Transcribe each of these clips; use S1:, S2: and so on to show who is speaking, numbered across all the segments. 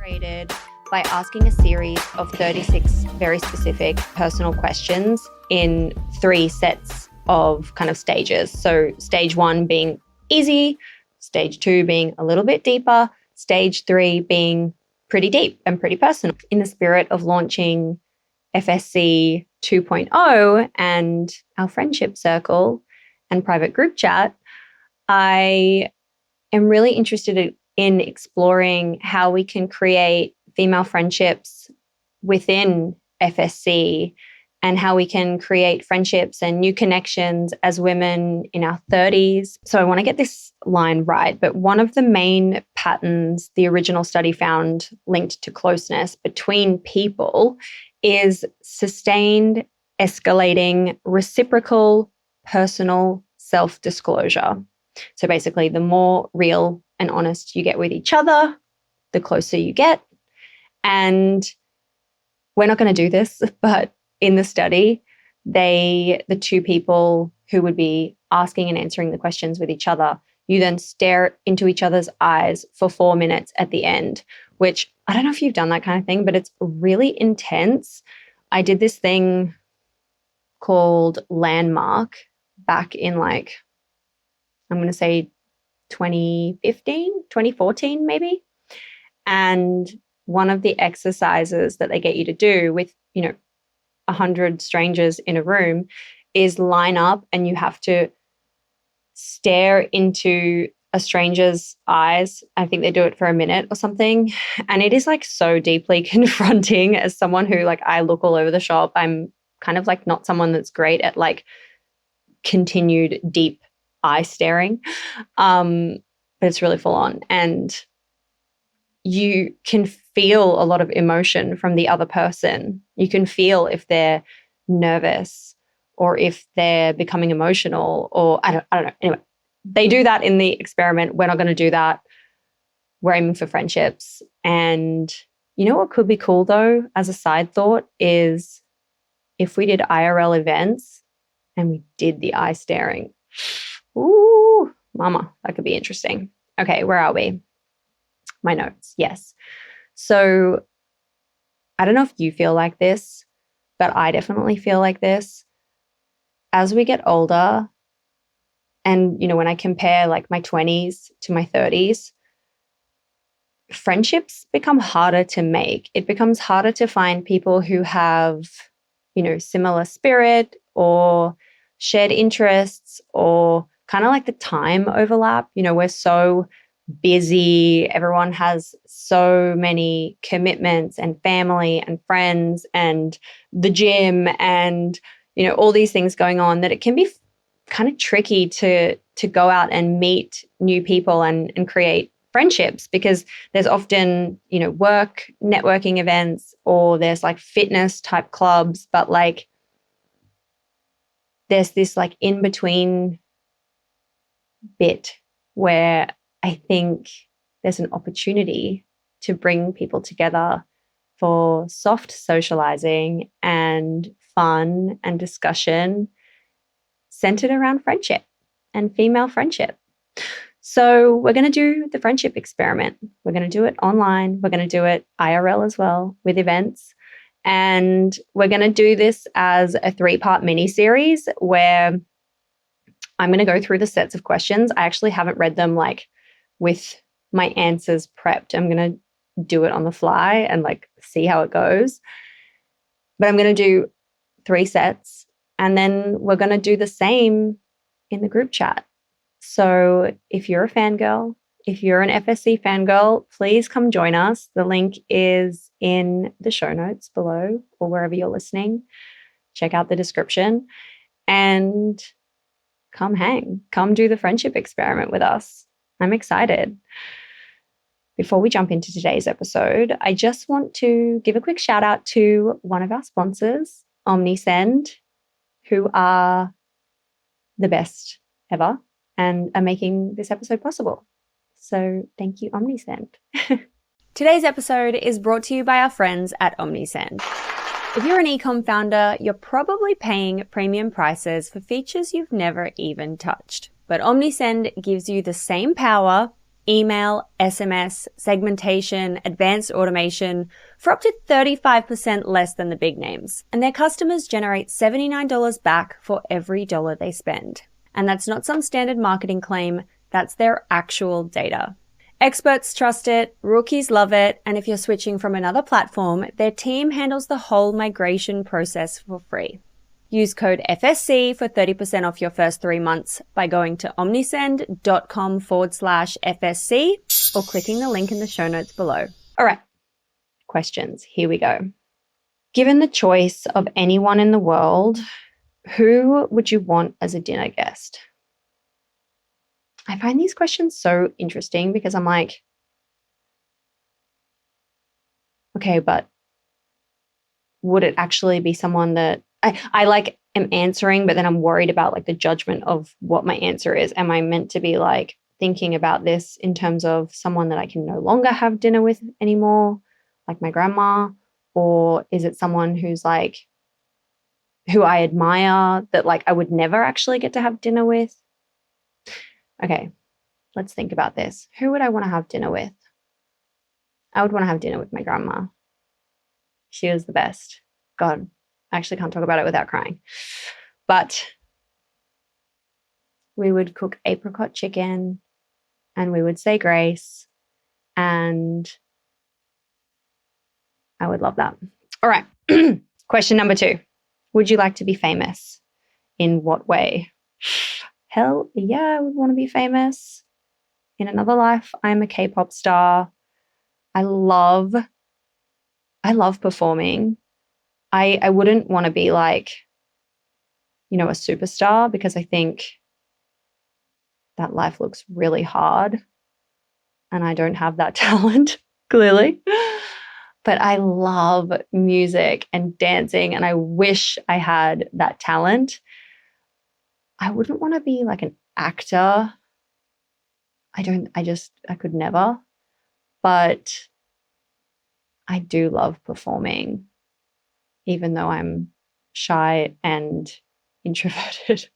S1: created by asking a series of 36 very specific personal questions in 3 sets of kind of stages. So stage 1 being easy, stage 2 being a little bit deeper, stage 3 being pretty deep and pretty personal. In the spirit of launching FSC 2.0 and our friendship circle and private group chat, I am really interested in exploring how we can create female friendships within FSC and how we can create friendships and new connections as women in our 30s. So I want to get this line right, but one of the main patterns the original study found linked to closeness between people is sustained, escalating, reciprocal, personal self-disclosure. So basically, the more real and honest you get with each other, the closer you get. And we're not going to do this, but in the study, the 2 people who would be asking and answering the questions with each other, you then stare into each other's eyes for 4 minutes at the end, which I don't know if you've done that kind of thing, but it's really intense. I did this thing called Landmark back in I'm going to say 2014 maybe. And one of the exercises that they get you to do with, 100 strangers in a room is line up and you have to stare into a stranger's eyes. I think they do it for a minute or something. And it is so deeply confronting as someone who I look all over the shop. I'm kind of not someone that's great at continued deep eye staring. But it's really full on. And you can feel a lot of emotion from the other person. You can feel if they're nervous or if they're becoming emotional or I don't know. Anyway, they do that in the experiment. We're not going to do that. We're aiming for friendships. And you know what could be cool though, as a side thought, is if we did IRL events and we did the eye staring. Ooh, mama, that could be interesting. Okay, where are we? My notes, yes. So I don't know if you feel like this, but I definitely feel like this. As we get older, and when I compare my 20s to my 30s, friendships become harder to make. It becomes harder to find people who have, similar spirit or shared interests or kind of the time overlap. We're so busy. Everyone has so many commitments and family and friends and the gym and, all these things going on that it can be kind of tricky to go out and meet new people and create friendships because there's often, work, networking events, or there's fitness type clubs, but there's this in between bit where I think there's an opportunity to bring people together for soft socializing and fun and discussion centered around friendship and female friendship. So we're going to do the friendship experiment. We're going to do it online. We're going to do it IRL as well with events. And we're going to do this as a 3-part mini-series where I'm going to go through the sets of questions. I actually haven't read them with my answers prepped. I'm going to do it on the fly and see how it goes. But I'm going to do 3 sets and then we're going to do the same in the group chat. So if you're a fangirl, if you're an FSC fangirl, please come join us. The link is in the show notes below or wherever you're listening. Check out the description and come hang. Come do the friendship experiment with us. I'm excited. Before we jump into today's episode, I just want to give a quick shout out to one of our sponsors, OmniSend, who are the best ever and are making this episode possible. So thank you, OmniSend. Today's episode is brought to you by our friends at OmniSend. If you're an e-com founder, you're probably paying premium prices for features you've never even touched. But OmniSend gives you the same power email, SMS, segmentation, advanced automation for up to 35% less than the big names. And their customers generate $79 back for every dollar they spend. And that's not some standard marketing claim, that's their actual data. Experts trust it, rookies love it, and if you're switching from another platform, their team handles the whole migration process for free. Use code FSC for 30% off your first 3 months by going to omnisend.com/FSC or clicking the link in the show notes below. All right, questions. Here we go. Given the choice of anyone in the world, who would you want as a dinner guest? I find these questions so interesting because I'm like, okay, but would it actually be someone that I like am answering, but then I'm worried about like the judgment of what my answer is. Am I meant to be like thinking about this in terms of someone that I can no longer have dinner with anymore, like my grandma? Or is it someone who's like, who I admire that like I would never actually get to have dinner with? Okay, let's think about this. Who would I want to have dinner with? I would want to have dinner with my grandma. She was the best. God, I actually can't talk about it without crying. But we would cook apricot chicken and we would say grace and I would love that. All right. Question number 2. Would you like to be famous? In what way? Hell yeah, I would want to be famous. In another life, I'm a K-pop star. I love performing. I wouldn't want to be like, you know, a superstar because I think that life looks really hard and I don't have that talent, clearly. But I love music and dancing and I wish I had that talent. I wouldn't want to be like an actor. I could never. But I do love performing, even though I'm shy and introverted.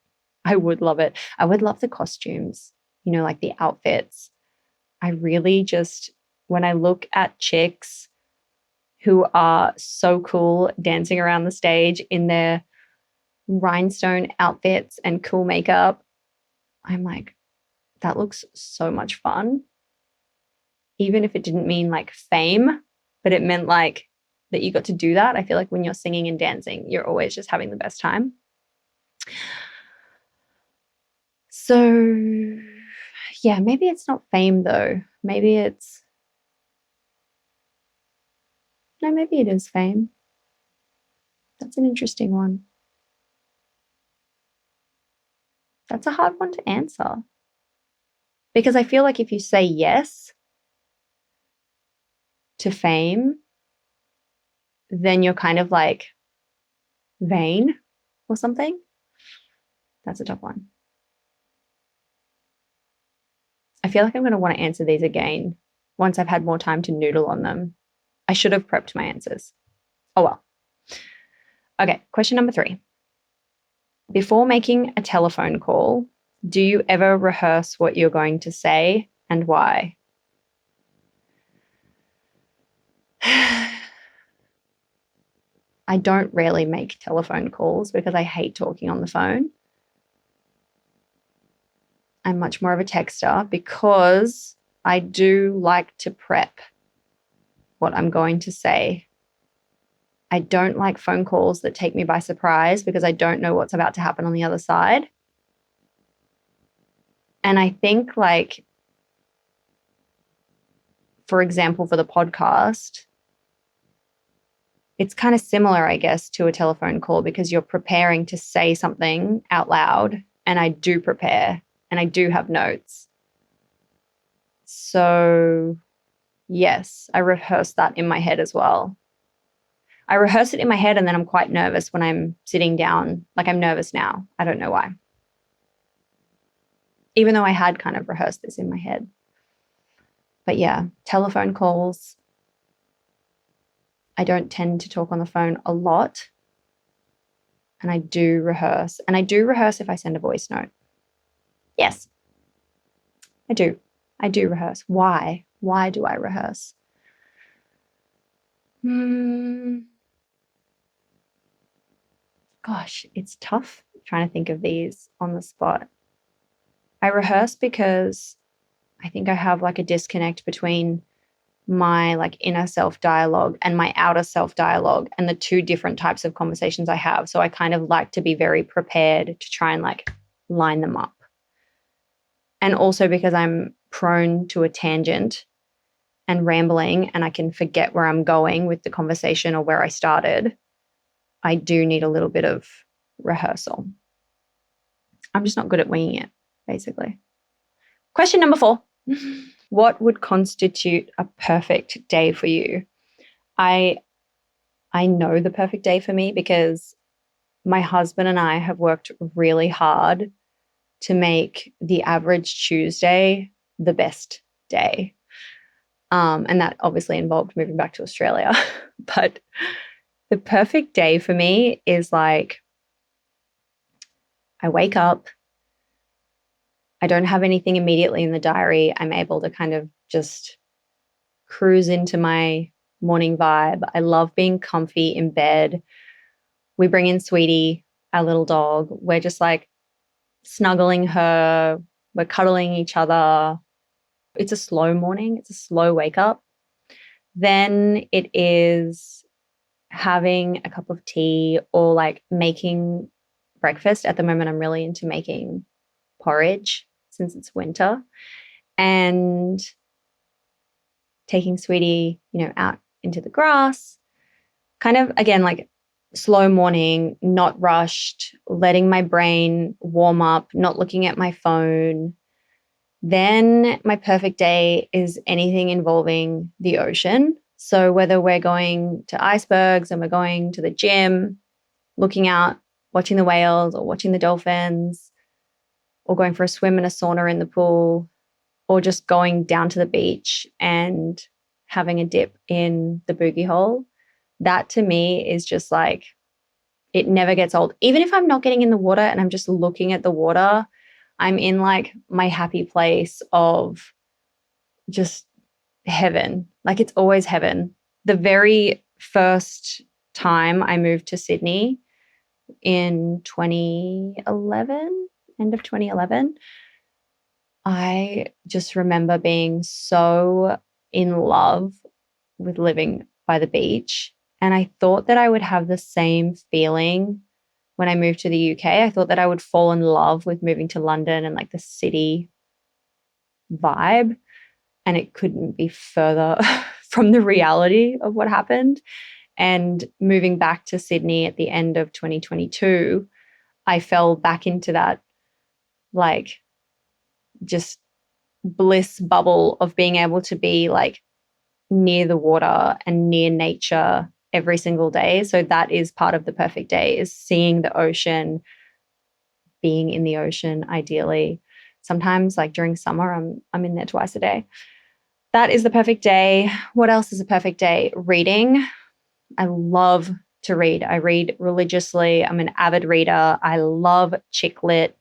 S1: I would love it. I would love the costumes, you know, like the outfits. I really just, when I look at chicks who are so cool dancing around the stage in their rhinestone outfits and cool makeup, I'm like, that looks so much fun. Even if it didn't mean like fame, but it meant like that you got to do that. I feel like when you're singing and dancing, you're always just having the best time. So yeah, maybe it's not fame though. Maybe it is fame. That's an interesting one. That's a hard one to answer. Because I feel like if you say yes to fame, then you're kind of like vain or something. That's a tough one. I feel like I'm going to want to answer these again once I've had more time to noodle on them. I should have prepped my answers. Oh well. Okay, question number 3. Before making a telephone call, do you ever rehearse what you're going to say and why? I don't really make telephone calls because I hate talking on the phone. I'm much more of a texter because I do like to prep what I'm going to say. I don't like phone calls that take me by surprise because I don't know what's about to happen on the other side. And I think like, for example, for the podcast, it's kind of similar, I guess, to a telephone call because you're preparing to say something out loud. And I do prepare and I do have notes. So yes, I rehearse that in my head as well. I rehearse it in my head and then I'm quite nervous when I'm sitting down. Like I'm nervous now. I don't know why. Even though I had kind of rehearsed this in my head. But yeah, telephone calls. I don't tend to talk on the phone a lot. And I do rehearse. And I do rehearse if I send a voice note. Yes, I do. I do rehearse. Why? Why do I rehearse? Gosh, it's tough trying to think of these on the spot. I rehearse because I think I have like a disconnect between my like inner self dialogue and my outer self dialogue and the two different types of conversations I have. So I kind of like to be very prepared to try and like line them up. And also because I'm prone to a tangent and rambling and I can forget where I'm going with the conversation or where I started, I do need a little bit of rehearsal. I'm just not good at winging it, basically. Question number 4. What would constitute a perfect day for you? I know the perfect day for me because my husband and I have worked really hard to make the average Tuesday the best day. And that obviously involved moving back to Australia. But the perfect day for me is like I wake up, I don't have anything immediately in the diary. I'm able to kind of just cruise into my morning vibe. I love being comfy in bed. We bring in Sweetie, our little dog. We're just like snuggling her. We're cuddling each other. It's a slow morning. It's a slow wake up. Then it is having a cup of tea or like making breakfast. At the moment, I'm really into making porridge since it's winter and taking Sweetie, out into the grass. Kind of, again, like slow morning, not rushed, letting my brain warm up, not looking at my phone. Then my perfect day is anything involving the ocean. So whether we're going to icebergs and we're going to the gym, looking out, watching the whales or watching the dolphins, or going for a swim and a sauna in the pool, or just going down to the beach and having a dip in the boogie hole, that to me is just like, it never gets old. Even if I'm not getting in the water and I'm just looking at the water, I'm in like my happy place of just heaven. Like it's always heaven. The very first time I moved to Sydney in 2011, end of 2011, I just remember being so in love with living by the beach. And I thought that I would have the same feeling when I moved to the UK. I thought that I would fall in love with moving to London and like the city vibe. And it couldn't be further from the reality of what happened. And moving back to Sydney at the end of 2022, I fell back into that like just bliss bubble of being able to be like near the water and near nature every single day. So that is part of the perfect day, is seeing the ocean, being in the ocean ideally. Sometimes like during summer, I'm in there twice a day. That is the perfect day. What else is a perfect day? Reading. I love to read. I read religiously. I'm an avid reader. I love chick lit,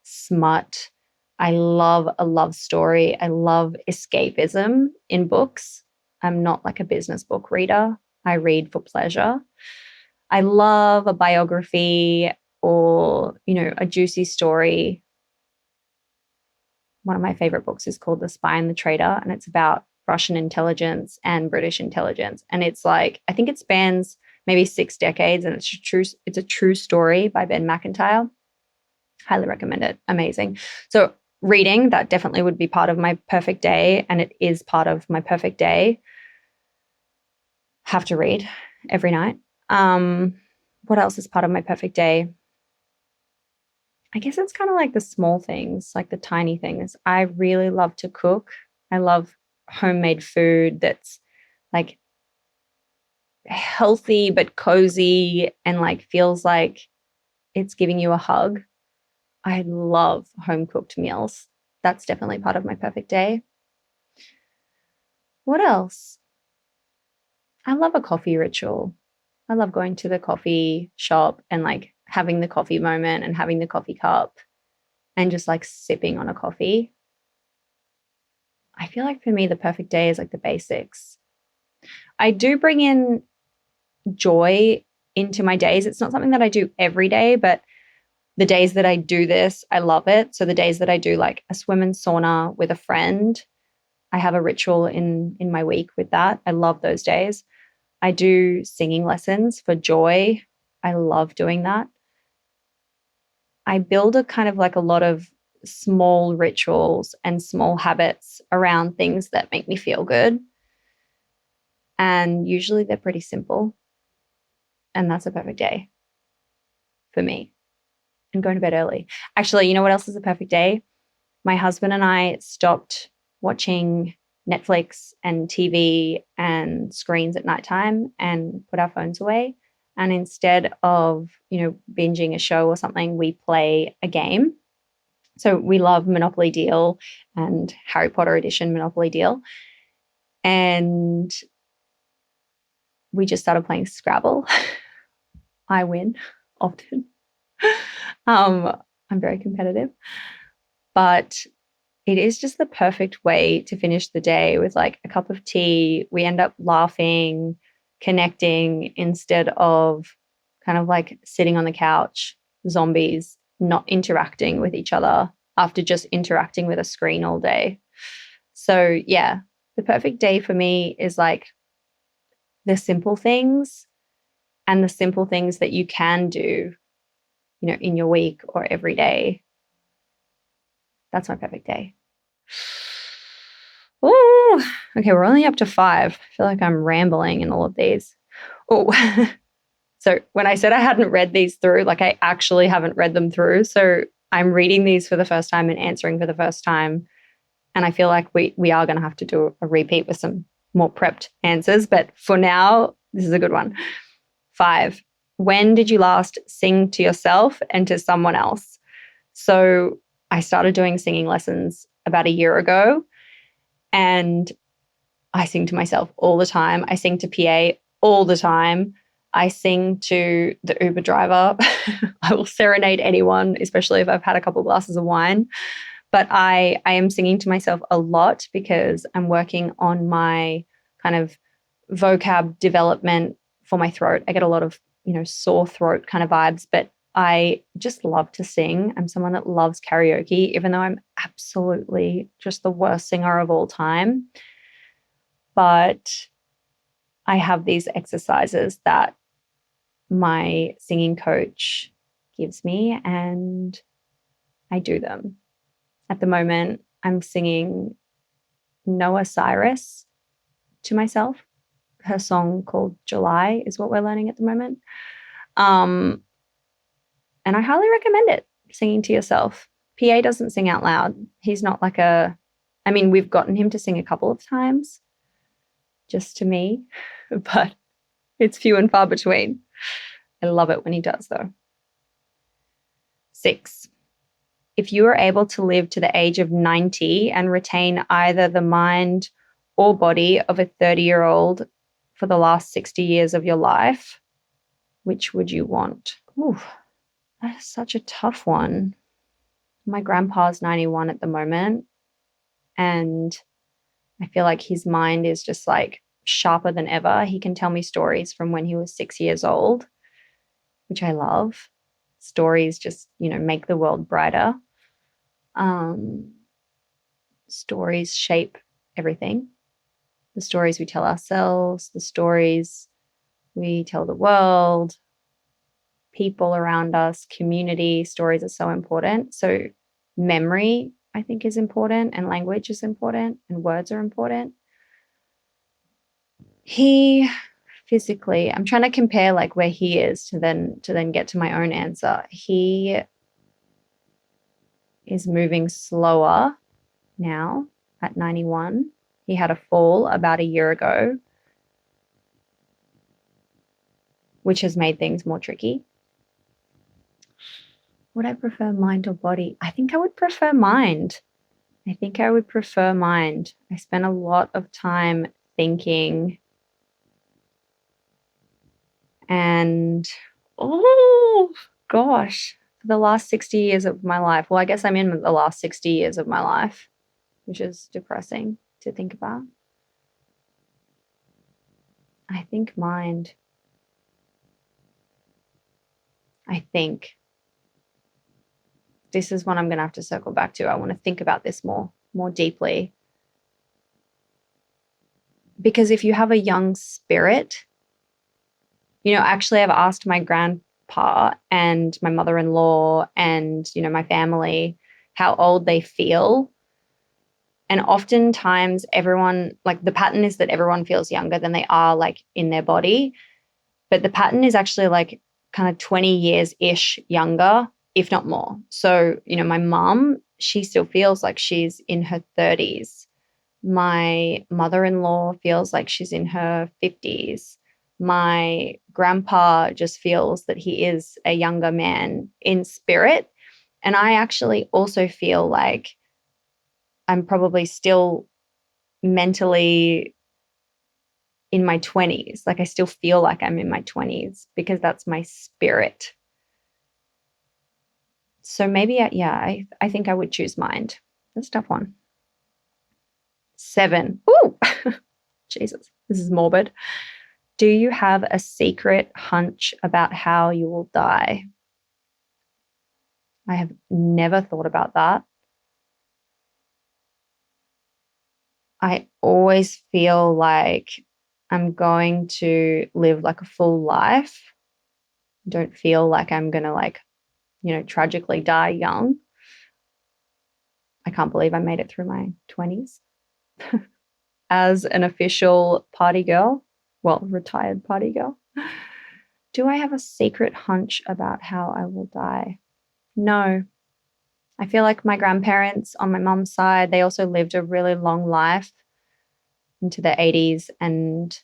S1: smut. I love a love story. I love escapism in books. I'm not like a business book reader. I read for pleasure. I love a biography or, a juicy story. One of my favorite books is called The Spy and the Traitor, and it's about Russian intelligence and British intelligence. And it's like, I think it spans maybe 6 decades, and it's a true story by Ben McIntyre. Highly recommend it. Amazing. So reading, that definitely would be part of my perfect day, and it is part of my perfect day. Have to read every night. What else is part of my perfect day? I guess it's kind of like the small things, like the tiny things. I really love to cook. I love homemade food that's like healthy but cozy and like feels like it's giving you a hug. I love home cooked meals. That's definitely part of my perfect day. What else? I love a coffee ritual. I love going to the coffee shop and like having the coffee moment and having the coffee cup and just like sipping on a coffee. I feel like for me, the perfect day is like the basics. I do bring in joy into my days. It's not something that I do every day, but the days that I do this, I love it. So the days that I do like a swim and sauna with a friend, I have a ritual in my week with that. I love those days. I do singing lessons for joy. I love doing that. I build a kind of like a lot of small rituals and small habits around things that make me feel good. And usually they're pretty simple. And that's a perfect day for me. And going to bed early. Actually, you know what else is a perfect day? My husband and I stopped watching Netflix and TV and screens at nighttime and put our phones away. And instead of, binging a show or something, we play a game. So we love Monopoly Deal and Harry Potter edition Monopoly Deal. And we just started playing Scrabble. I win often. I'm very competitive, but it is just the perfect way to finish the day with like a cup of tea. We end up laughing, connecting instead of kind of like sitting on the couch, zombies, not interacting with each other after just interacting with a screen all day. So yeah, the perfect day for me is like the simple things and the simple things that you can do, in your week or every day. That's my perfect day. Oh, okay. We're only up to 5. I feel like I'm rambling in all of these. Oh, so when I said I hadn't read these through, like I actually haven't read them through. So I'm reading these for the first time and answering for the first time. And I feel like we are going to have to do a repeat with some more prepped answers. But for now, this is a good one. 5. When did you last sing to yourself and to someone else? So I started doing singing lessons about a year ago, and I sing to myself all the time. I sing to PA all the time. I sing to the Uber driver. I will serenade anyone, especially if I've had a couple of glasses of wine. But I am singing to myself a lot because I'm working on my kind of vocab development for my throat. I get a lot of, sore throat kind of vibes, but I just love to sing. I'm someone that loves karaoke, even though I'm absolutely just the worst singer of all time. But I have these exercises that my singing coach gives me, and I do them. At the moment, I'm singing Noah Cyrus to myself. Her song called July is what we're learning at the moment. And I highly recommend it, singing to yourself. PA doesn't sing out loud. He's not like we've gotten him to sing a couple of times just to me, but it's few and far between. I love it when he does, though. 6. If you were able to live to the age of 90 and retain either the mind or body of a 30-year-old for the last 60 years of your life, which would you want? Ooh, that is such a tough one. My grandpa's 91 at the moment, and I feel like his mind is just like sharper than ever. He can tell me stories from when he was 6 years old, which I love. Stories just, make the world brighter. Stories shape everything. The stories we tell ourselves, the stories we tell the world, people around us, community. Stories are so important. So memory, I think, is important, and language is important, and words are important. He physically, I'm trying to compare like where he is to then get to my own answer. He is moving slower now at 91. He had a fall about a year ago, which has made things more tricky. Would I prefer mind or body? I think I would prefer mind. I spent a lot of time thinking, and oh gosh, for the last 60 years of my life. Well, I guess I'm in the last 60 years of my life, which is depressing. to think about. I think mind. I think this is one I'm going to have to circle back to. I want to think about this more deeply. Because if you have a young spirit, actually I've asked my grandpa and my mother-in-law and, my family how old they feel. And oftentimes everyone, like the pattern is that everyone feels younger than they are like in their body. But the pattern is actually like kind of 20 years-ish younger, if not more. So, my mum, she still feels like she's in her 30s. My mother-in-law feels like she's in her 50s. My grandpa just feels that he is a younger man in spirit. And I actually also feel like I'm probably still mentally in my 20s. Like I still feel like I'm in my 20s because that's my spirit. So maybe, I think I would choose mind. That's a tough one. 7. Ooh, Jesus, this is morbid. Do you have a secret hunch about how you will die? I have never thought about that. I always feel like I'm going to live like a full life. Don't feel like I'm going to tragically die young. I can't believe I made it through my 20s as an official party girl. Well, retired party girl. Do I have a secret hunch about how I will die? No. I feel like my grandparents on my mom's side, they also lived a really long life into their 80s and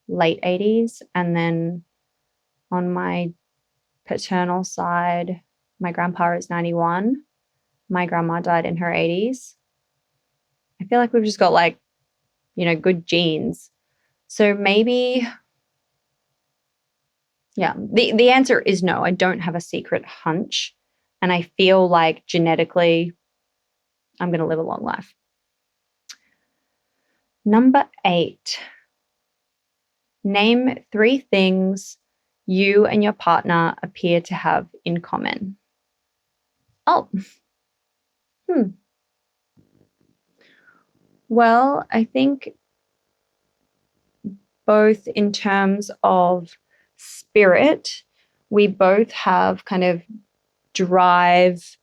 S1: late 80s. And then on my paternal side, my grandpa is 91. My grandma died in her 80s. I feel like we've just got good genes. So maybe, the answer is no. I don't have a secret hunch. And I feel like genetically, I'm going to live a long life. Number 8. Name 3 things you and your partner appear to have in common. Oh. Well, I think both in terms of spirit, we both have kind of drive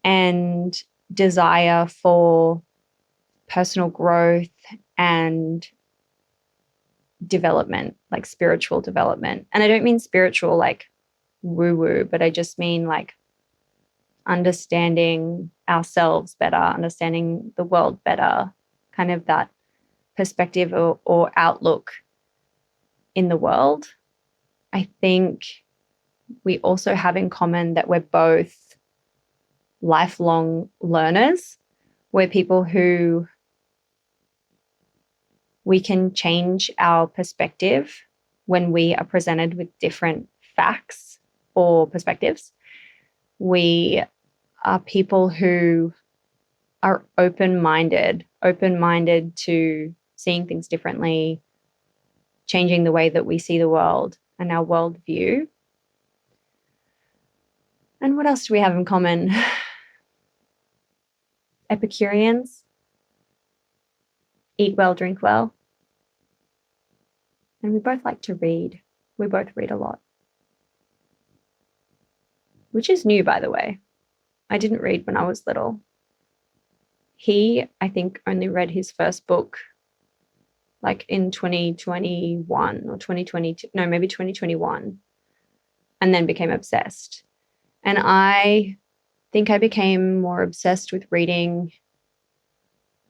S1: and desire for personal growth and development, like spiritual development. And I don't mean spiritual like woo-woo, but I just mean like understanding ourselves better, understanding the world better, kind of that perspective or outlook in the world. I think we also have in common that we're both lifelong learners. We're people who we can change our perspective when we are presented with different facts or perspectives. We are people who are open-minded to seeing things differently, changing the way that we see the world and our worldview. And what else do we have in common? Epicureans. Eat well, drink well. And we both like to read. We both read a lot. Which is new, by the way. I didn't read when I was little. He, I think, only read his first book like in 2021 or 2022. No, maybe 2021. And then became obsessed. And I think I became more obsessed with reading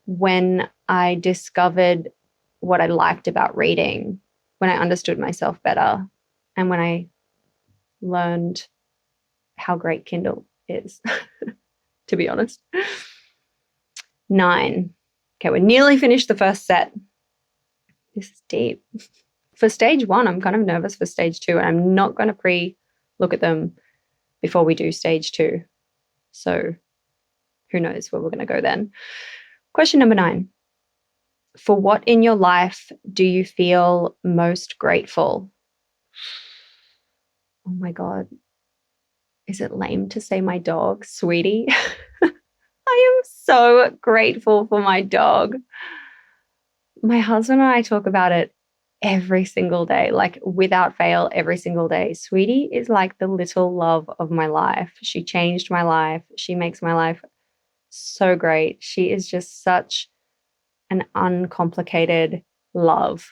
S1: when I discovered what I liked about reading, when I understood myself better, and when I learned how great Kindle is, to be honest. 9. Okay, we're nearly finished the first set. This is deep. For stage 1, I'm kind of nervous for stage 2, and I'm not going to pre-look at them before we do stage 2. So who knows where we're going to go then. Question number 9. For what in your life do you feel most grateful? Oh my God. Is it lame to say my dog, Sweetie? I am so grateful for my dog. My husband and I talk about it every single day, like without fail, every single day. Sweetie is like the little love of my life. She changed my life. She makes my life so great. She is just such an uncomplicated love.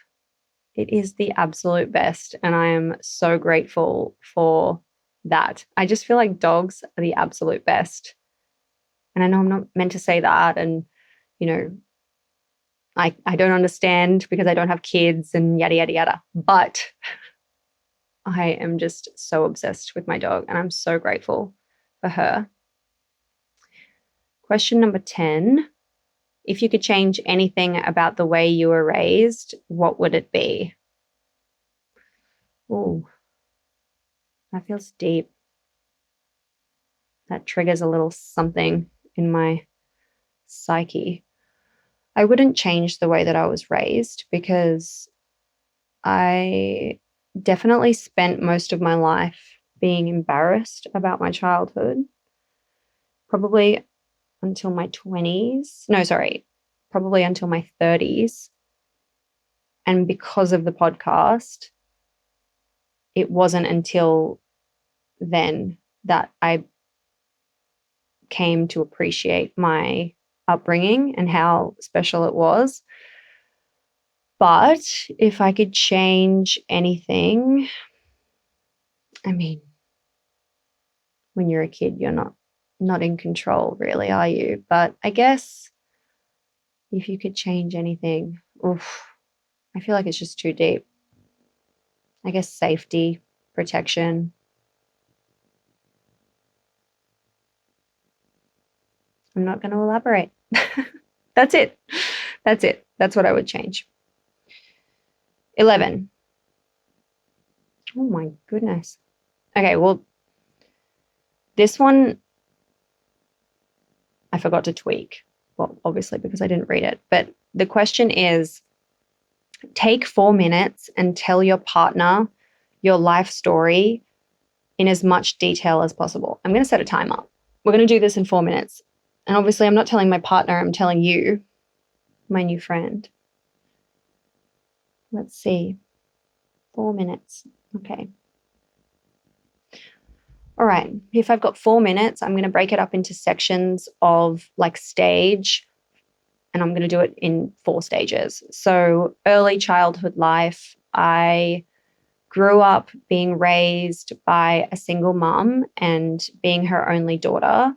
S1: It is the absolute best. And I am so grateful for that. I just feel like dogs are the absolute best. And I know I'm not meant to say that. And, you know, I don't understand because I don't have kids and yada, yada, yada. But I am just so obsessed with my dog and I'm so grateful for her. Question number 10. If you could change anything about the way you were raised, what would it be? Oh, that feels deep. That triggers a little something in my psyche. I wouldn't change the way that I was raised because I definitely spent most of my life being embarrassed about my childhood, probably until my 20s. No, sorry, probably until my 30s. And because of the podcast, it wasn't until then that I came to appreciate my upbringing and how special it was. But if I could change anything, I mean, when you're a kid, you're not in control, really, are you? But I guess if you could change anything, oof, I feel like it's just too deep. I guess safety, protection. I'm not going to elaborate. That's it. That's it. That's what I would change. 11. Oh my goodness. Okay, well, this one I forgot to tweak. Well, obviously because I didn't read it. But the question is, take 4 minutes and tell your partner your life story in as much detail as possible. I'm going to set a timer. We're going to do this in 4 minutes. And obviously I'm not telling my partner, I'm telling you, my new friend. Let's see. 4 minutes. Okay. All right. If I've got 4 minutes, I'm going to break it up into sections of like stage, and I'm going to do it in 4 stages. So early childhood life, I grew up being raised by a single mum and being her only daughter.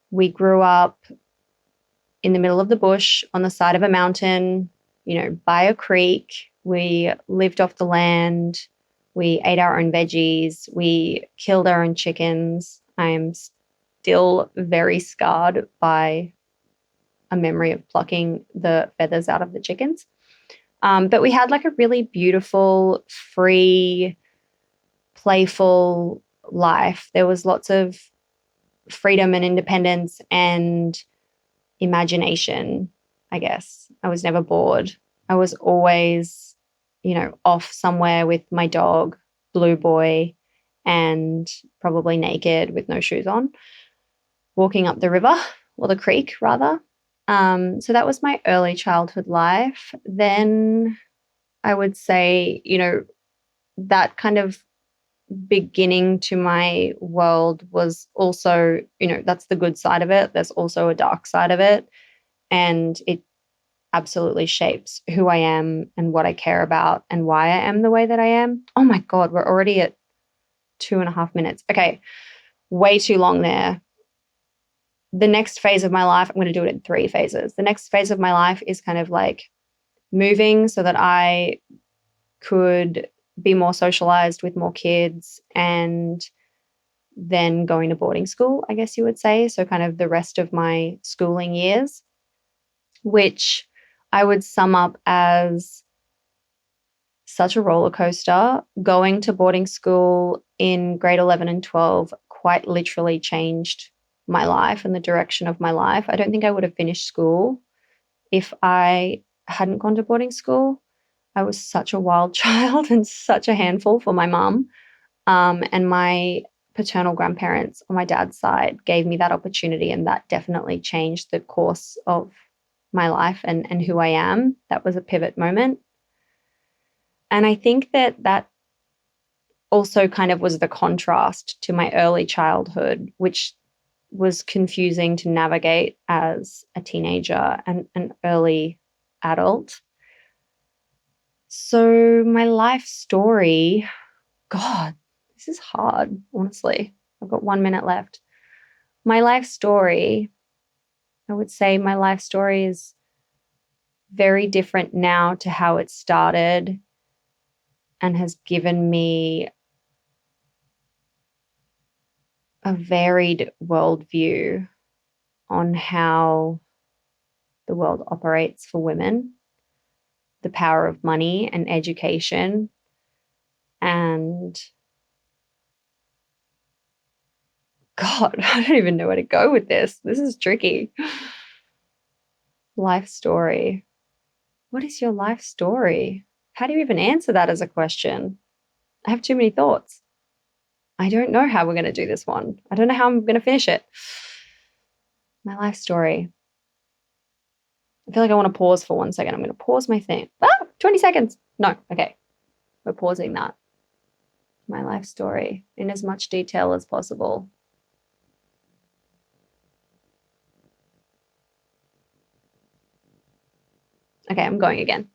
S1: We grew up in the middle of the bush on the side of a mountain, by a creek. We lived off the land. We ate our own veggies. We killed our own chickens. I'm still very scarred by a memory of plucking the feathers out of the chickens. But we had like a really beautiful, free, playful life. There was lots of freedom and independence and imagination, I guess. I was never bored. I was always, off somewhere with my dog, Blue Boy, and probably naked with no shoes on, walking up the river or the creek rather. So that was my early childhood life. Then I would say, that kind of beginning to my world was also, that's the good side of it. There's also a dark side of it. And it absolutely shapes who I am and what I care about and why I am the way that I am. Oh my God, we're already at 2.5 minutes. Okay, way too long there. The next phase of my life, I'm going to do it in 3 phases. The next phase of my life is kind of like moving so that I could be more socialized with more kids, and then going to boarding school, I guess you would say. So kind of the rest of my schooling years, which I would sum up as such a roller coaster. Going to boarding school in grade 11 and 12 quite literally changed my life and the direction of my life. I don't think I would have finished school if I hadn't gone to boarding school, I was such a wild child and such a handful for my mum. And my paternal grandparents on my dad's side gave me that opportunity, and that definitely changed the course of my life and who I am. That was a pivot moment. And I think that also kind of was the contrast to my early childhood, which was confusing to navigate as a teenager and an early adult. So my life story, God, this is hard, honestly. I've got 1 minute left. My life story, I would say my life story is very different now to how it started and has given me a varied worldview on how the world operates for women, the power of money and education, and God, I don't even know where to go with this. This is tricky. Life story. What is your life story? How do you even answer that as a question? I have too many thoughts. I don't know how we're going to do this one. I don't know how I'm going to finish it. My life story. I feel like I want to pause for 1 second. I'm going to pause my thing. 20 seconds. No, okay. We're pausing that. My life story in as much detail as possible. Okay, I'm going again.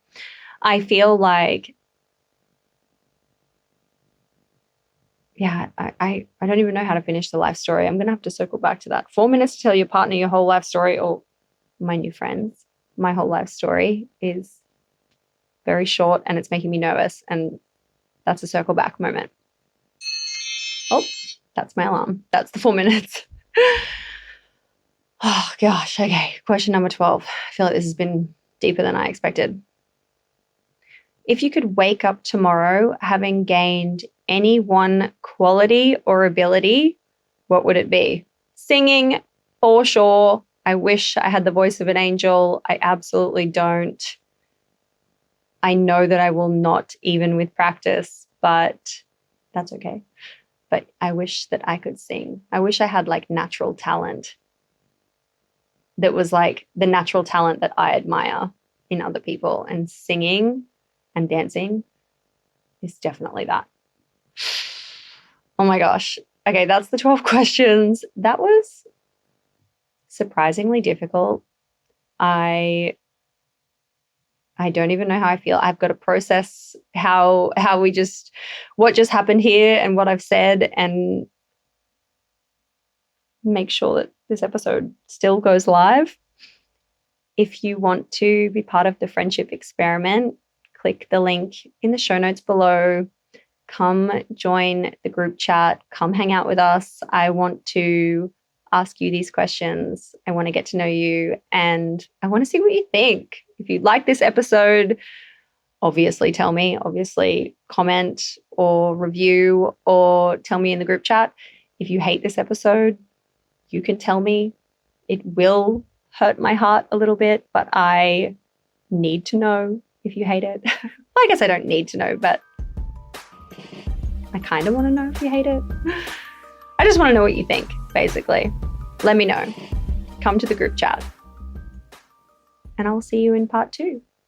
S1: I feel like, I don't even know how to finish the life story. I'm going to have to circle back to that. 4 minutes to tell your partner your whole life story, or my new friends. My whole life story is very short and it's making me nervous, and that's a circle back moment. Oh, that's my alarm. That's the 4 minutes. Oh gosh, okay. Question number 12. I feel like this has been deeper than I expected. If you could wake up tomorrow having gained any one quality or ability, what would it be? Singing, for sure. I wish I had the voice of an angel. I absolutely don't. I know that I will not, even with practice, but that's okay. But I wish that I could sing. I wish I had like natural talent that was like the natural talent that I admire in other people, and singing and dancing is definitely that. Oh my gosh. Okay, that's the 12 questions. That was surprisingly difficult. I don't even know how I feel. I've got to process what just happened here and what I've said, and make sure that this episode still goes live. If you want to be part of the friendship experiment, click the link in the show notes below. Come join the group chat. Come hang out with us. I want to ask you these questions. I want to get to know you, and I want to see what you think. If you like this episode, obviously tell me. Obviously comment or review or tell me in the group chat. If you hate this episode, you can tell me. It will hurt my heart a little bit, but I need to know if you hate it. Well, I guess I don't need to know, but I kind of want to know if you hate it. I just want to know what you think, basically. Let me know. Come to the group chat. And I will see you in part 2.